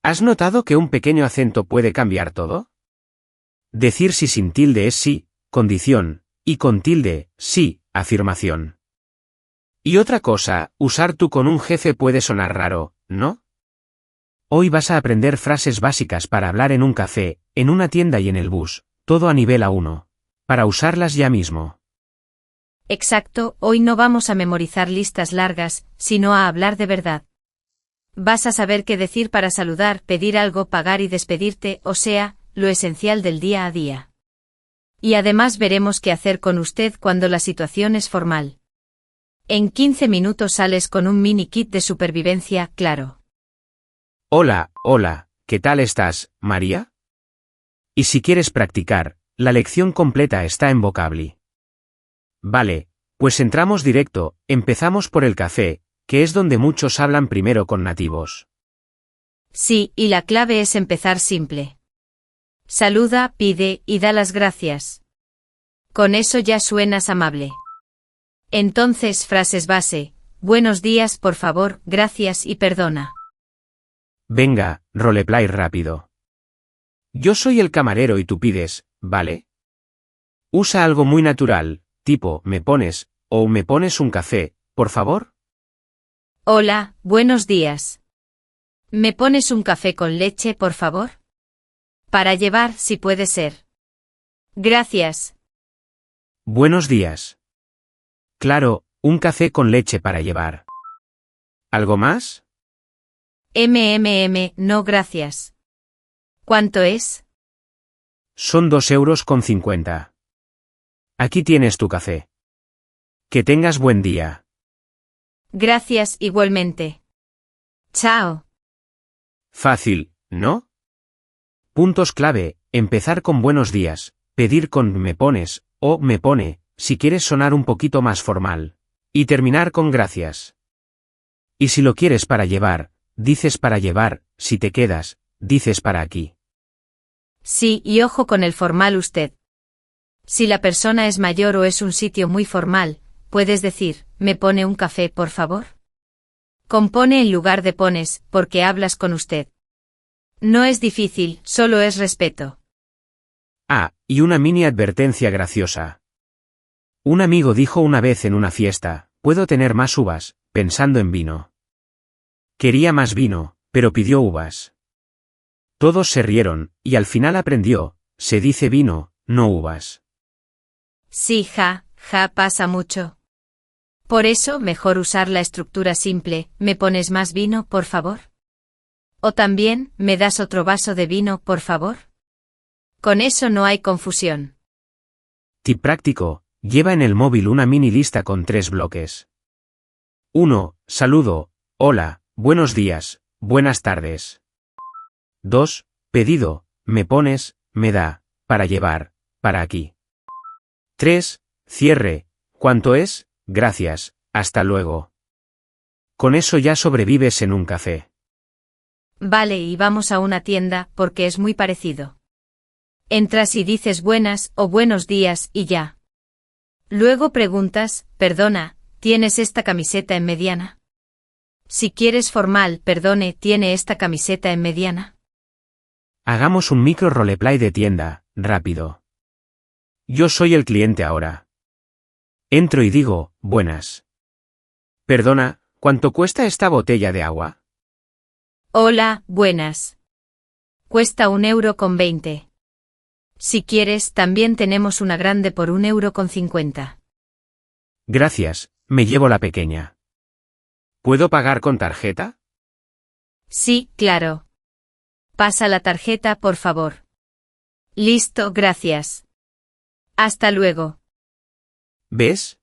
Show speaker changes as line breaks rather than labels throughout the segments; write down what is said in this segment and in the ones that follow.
¿Has notado que un pequeño acento puede cambiar todo? Decir sí sin tilde es sí, condición, y con tilde, sí, afirmación. Y otra cosa, usar tú con un jefe puede sonar raro, ¿no? Hoy vas a aprender frases básicas para hablar en un café, en una tienda y en el bus, todo a nivel A1, para usarlas ya mismo.
Exacto, hoy no vamos a memorizar listas largas, sino a hablar de verdad. Vas a saber qué decir para saludar, pedir algo, pagar y despedirte, o sea, lo esencial del día a día. Y además veremos qué hacer con usted cuando la situación es formal. En 15 minutos sales con un mini kit de supervivencia, claro.
Hola, ¿qué tal estás, María? Y si quieres practicar, la lección completa está en Vocably. Vale, pues entramos directo, empezamos por el café, que es donde muchos hablan primero con nativos.
Sí, y la clave es empezar simple. Saluda, pide y da las gracias. Con eso ya suenas amable. Entonces, frases base: buenos días, por favor, gracias y perdona.
Venga, roleplay rápido. Yo soy el camarero y tú pides, ¿vale? Usa algo muy natural, tipo, me pones, o me pones un café, por favor.
Hola, buenos días. ¿Me pones un café con leche, por favor? Para llevar, si puede ser. Gracias.
Buenos días. Claro, un café con leche para llevar. ¿Algo más?
No gracias. ¿Cuánto es?
Son 2,50 €. Aquí tienes tu café. Que tengas buen día.
Gracias igualmente. Chao.
Fácil, ¿no? Puntos clave: empezar con buenos días, pedir con me pones, o me pone, si quieres sonar un poquito más formal, y terminar con gracias. Y si lo quieres para llevar, dices para llevar, si te quedas, dices para aquí.
Sí, y ojo con el formal usted. Si la persona es mayor o es un sitio muy formal, puedes decir, ¿me pone un café, por favor? Compone en lugar de pones, porque hablas con usted. No es difícil, solo es respeto.
Ah, y una mini advertencia graciosa. Un amigo dijo una vez en una fiesta, ¿puedo tener más uvas?, pensando en vino. Quería más vino, pero pidió uvas. Todos se rieron, y al final aprendió, se dice vino, no uvas.
Sí, pasa mucho. Por eso, mejor usar la estructura simple, ¿me pones más vino, por favor? O también, ¿me das otro vaso de vino, por favor? Con eso no hay confusión.
Tip práctico: lleva en el móvil una mini lista con 3 bloques. 1. Saludo, hola, buenos días, buenas tardes. 2. Pedido, me pones, me da, para llevar, para aquí. 3. Cierre, ¿cuánto es? Gracias, hasta luego. Con eso ya sobrevives en un café.
Vale, y vamos a una tienda, porque es muy parecido. Entras y dices buenas o buenos días y ya. Luego preguntas, perdona, ¿tienes esta camiseta en mediana? Si quieres formal, perdone, ¿tiene esta camiseta en mediana?
Hagamos un micro roleplay de tienda, rápido. Yo soy el cliente ahora. Entro y digo, buenas. Perdona, ¿cuánto cuesta esta botella de agua?
Hola, buenas. Cuesta 1,20 €. Si quieres, también tenemos una grande por 1,50 €.
Gracias, me llevo la pequeña. ¿Puedo pagar con tarjeta?
Sí, claro. Pasa la tarjeta, por favor. Listo, gracias. Hasta luego.
¿Ves?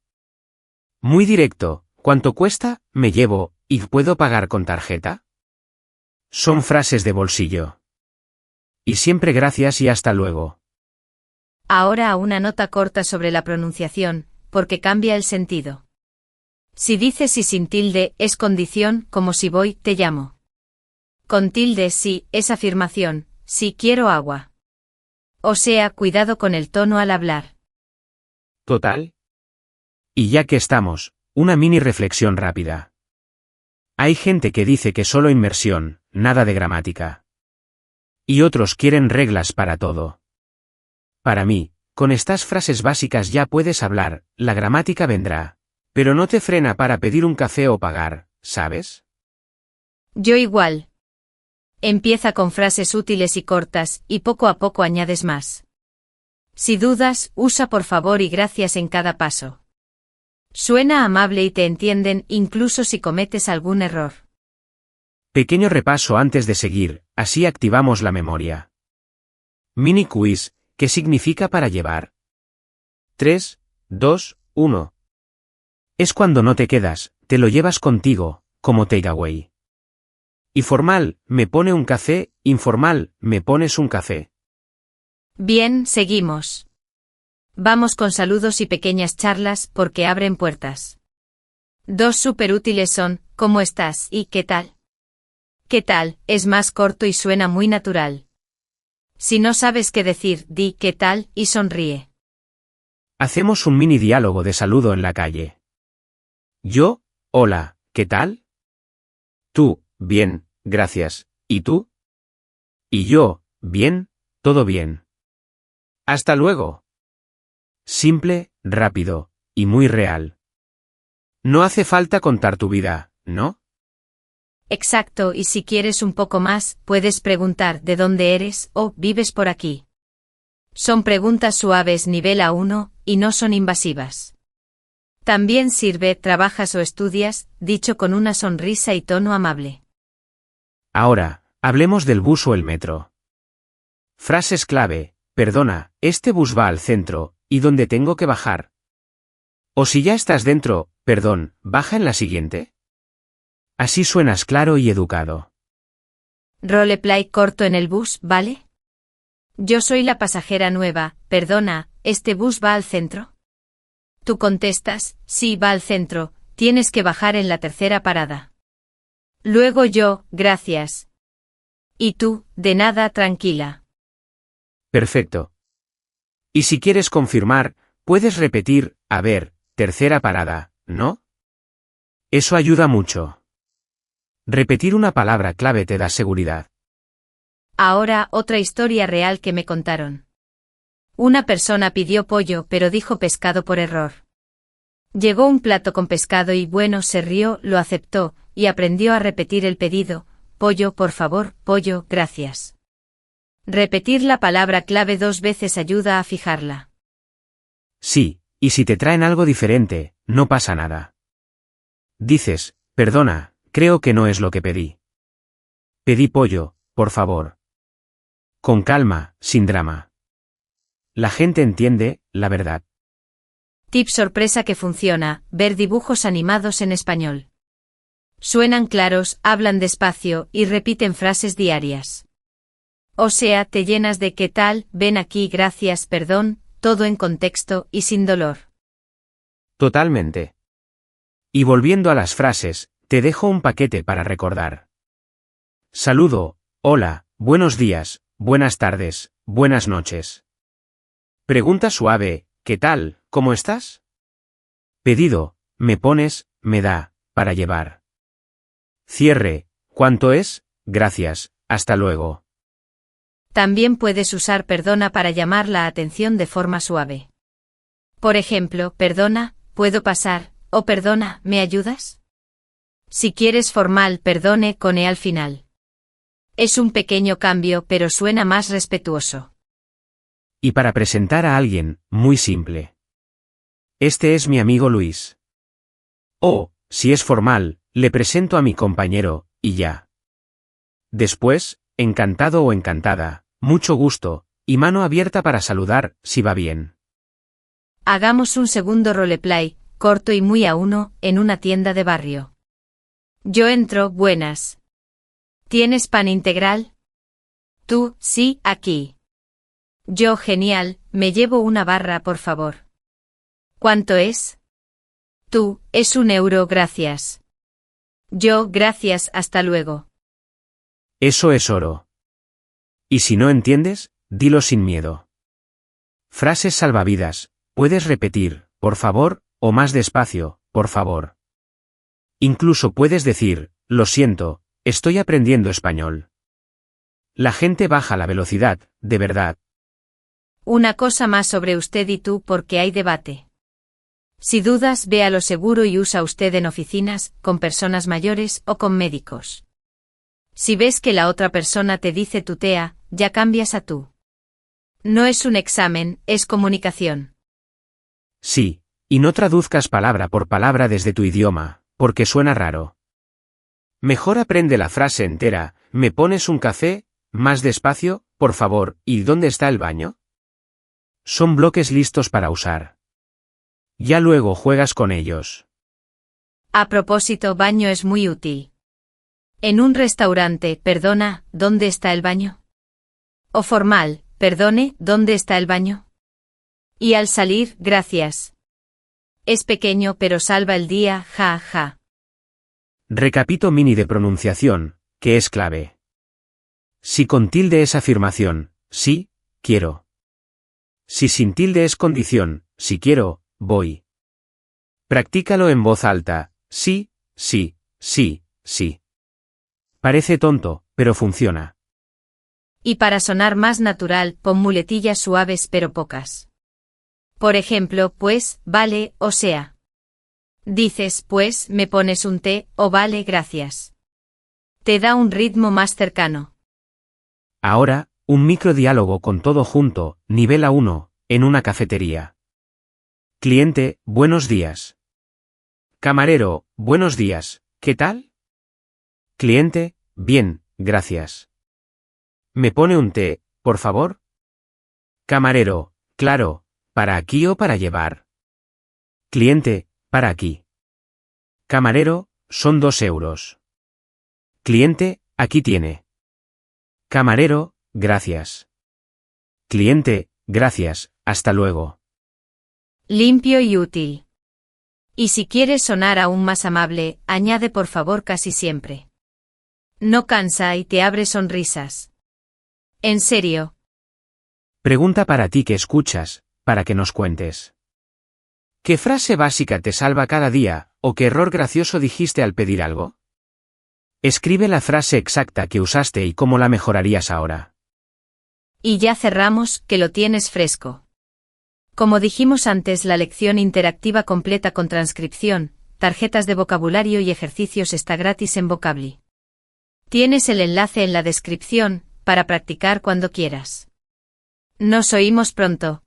Muy directo, ¿cuánto cuesta? Me llevo, ¿y puedo pagar con tarjeta? Son frases de bolsillo. Y siempre gracias y hasta luego.
Ahora una nota corta sobre la pronunciación, porque cambia el sentido. Si dices y sin tilde, es condición, como si voy, te llamo. Con tilde sí, es afirmación, sí quiero agua. O sea, cuidado con el tono al hablar.
Total. Y ya que estamos, una mini reflexión rápida. Hay gente que dice que solo inmersión, nada de gramática. Y otros quieren reglas para todo. Para mí, con estas frases básicas ya puedes hablar, la gramática vendrá. Pero no te frena para pedir un café o pagar, ¿sabes?
Yo igual. Empieza con frases útiles y cortas, y poco a poco añades más. Si dudas, usa por favor y gracias en cada paso. Suena amable y te entienden incluso si cometes algún error.
Pequeño repaso antes de seguir, así activamos la memoria. Mini quiz, ¿qué significa para llevar? 3, 2, 1. Es cuando no te quedas, te lo llevas contigo, como takeaway. Y formal, me pone un café, informal, me pones un café.
Bien, seguimos. Vamos con saludos y pequeñas charlas porque abren puertas. Dos súper útiles son, ¿cómo estás? Y ¿qué tal? ¿Qué tal? Es más corto y suena muy natural. Si no sabes qué decir, di ¿qué tal? Y sonríe.
Hacemos un mini diálogo de saludo en la calle. Yo, hola, ¿qué tal? Tú, bien, gracias. ¿Y tú? Y yo, bien, todo bien. Hasta luego. Simple, rápido, y muy real. No hace falta contar tu vida, ¿no?
Exacto, y si quieres un poco más, puedes preguntar ¿de dónde eres? O ¿vives por aquí? Son preguntas suaves nivel A1, y no son invasivas. También sirve ¿trabajas o estudias? Dicho con una sonrisa y tono amable.
Ahora, hablemos del bus o el metro. Frases clave, perdona, este bus va al centro, ¿y dónde tengo que bajar? O si ya estás dentro, perdón, ¿baja en la siguiente? Así suenas claro y educado.
Roleplay corto en el bus, ¿vale? Yo soy la pasajera nueva, perdona, ¿este bus va al centro? Tú contestas, sí, va al centro, tienes que bajar en la tercera parada. Luego yo, gracias. Y tú, de nada, tranquila.
Perfecto. Y si quieres confirmar, puedes repetir, a ver, tercera parada, ¿no? Eso ayuda mucho. Repetir una palabra clave te da seguridad.
Ahora, otra historia real que me contaron. Una persona pidió pollo pero dijo pescado por error. Llegó un plato con pescado y bueno, se rió, lo aceptó, y aprendió a repetir el pedido, pollo, por favor, pollo, gracias. Repetir la palabra clave 2 veces ayuda a fijarla.
Sí, y si te traen algo diferente, no pasa nada. Dices, perdona, creo que no es lo que pedí. Pedí pollo, por favor. Con calma, sin drama. La gente entiende, la verdad.
Tip sorpresa que funciona, ver dibujos animados en español. Suenan claros, hablan despacio y repiten frases diarias. O sea, te llenas de ¿qué tal? Ven aquí, gracias, perdón, todo en contexto y sin dolor.
Totalmente. Y volviendo a las frases, te dejo un paquete para recordar. Saludo, hola, buenos días, buenas tardes, buenas noches. Pregunta suave, ¿qué tal? ¿Cómo estás? Pedido, me pones, me da, para llevar. Cierre, ¿cuánto es? Gracias, hasta luego.
También puedes usar perdona para llamar la atención de forma suave. Por ejemplo, perdona, ¿puedo pasar? O perdona, ¿me ayudas? Si quieres formal, perdone con e al final. Es un pequeño cambio pero suena más respetuoso.
Y para presentar a alguien, muy simple. Este es mi amigo Luis. O, si es formal, le presento a mi compañero, y ya. Después, encantado o encantada, mucho gusto, y mano abierta para saludar, si va bien.
Hagamos un segundo roleplay, corto y muy A1, en una tienda de barrio. Yo entro, buenas. ¿Tienes pan integral? Tú, sí, aquí. Yo, genial, me llevo una barra, por favor. ¿Cuánto es? Tú, es 1 euro, gracias. Yo, gracias, hasta luego.
Eso es oro. Y si no entiendes, dilo sin miedo. Frases salvavidas, puedes repetir, por favor, o más despacio, por favor. Incluso puedes decir, lo siento, estoy aprendiendo español. La gente baja la velocidad, de verdad.
Una cosa más sobre usted y tú porque hay debate. Si dudas, ve a lo seguro y usa usted en oficinas, con personas mayores o con médicos. Si ves que la otra persona te dice tutea, ya cambias a tú. No es un examen, es comunicación.
Sí, y no traduzcas palabra por palabra desde tu idioma, porque suena raro. Mejor aprende la frase entera, ¿me pones un café? Más despacio, por favor, ¿y dónde está el baño? Son bloques listos para usar. Ya luego juegas con ellos.
A propósito, baño es muy útil. En un restaurante, perdona, ¿dónde está el baño? O formal, perdone, ¿dónde está el baño? Y al salir, gracias. Es pequeño pero salva el día, ja, ja.
Recapito mini de pronunciación, que es clave. Si con tilde es afirmación, sí, quiero. Si sin tilde es condición, si quiero, voy. Practícalo en voz alta, sí, sí, sí, sí. Parece tonto, pero funciona.
Y para sonar más natural, pon muletillas suaves pero pocas. Por ejemplo, pues, vale, o sea. Dices, pues, me pones un té, o vale, gracias. Te da un ritmo más cercano.
Ahora, un microdiálogo con todo junto, nivel A1, en una cafetería. Cliente, buenos días. Camarero, buenos días, ¿qué tal? Cliente, bien, gracias. ¿Me pone un té, por favor? Camarero, claro, ¿para aquí o para llevar? Cliente, para aquí. Camarero, son 2 euros. Cliente, aquí tiene. Camarero, gracias. Cliente, gracias, hasta luego.
Limpio y útil. Y si quieres sonar aún más amable, añade por favor casi siempre. No cansa y te abre sonrisas. En serio.
Pregunta para ti que escuchas, para que nos cuentes. ¿Qué frase básica te salva cada día, o qué error gracioso dijiste al pedir algo? Escribe la frase exacta que usaste y cómo la mejorarías ahora.
Y ya cerramos, que lo tienes fresco. Como dijimos antes, la lección interactiva completa con transcripción, tarjetas de vocabulario y ejercicios está gratis en Vocably. Tienes el enlace en la descripción, para practicar cuando quieras. Nos oímos pronto.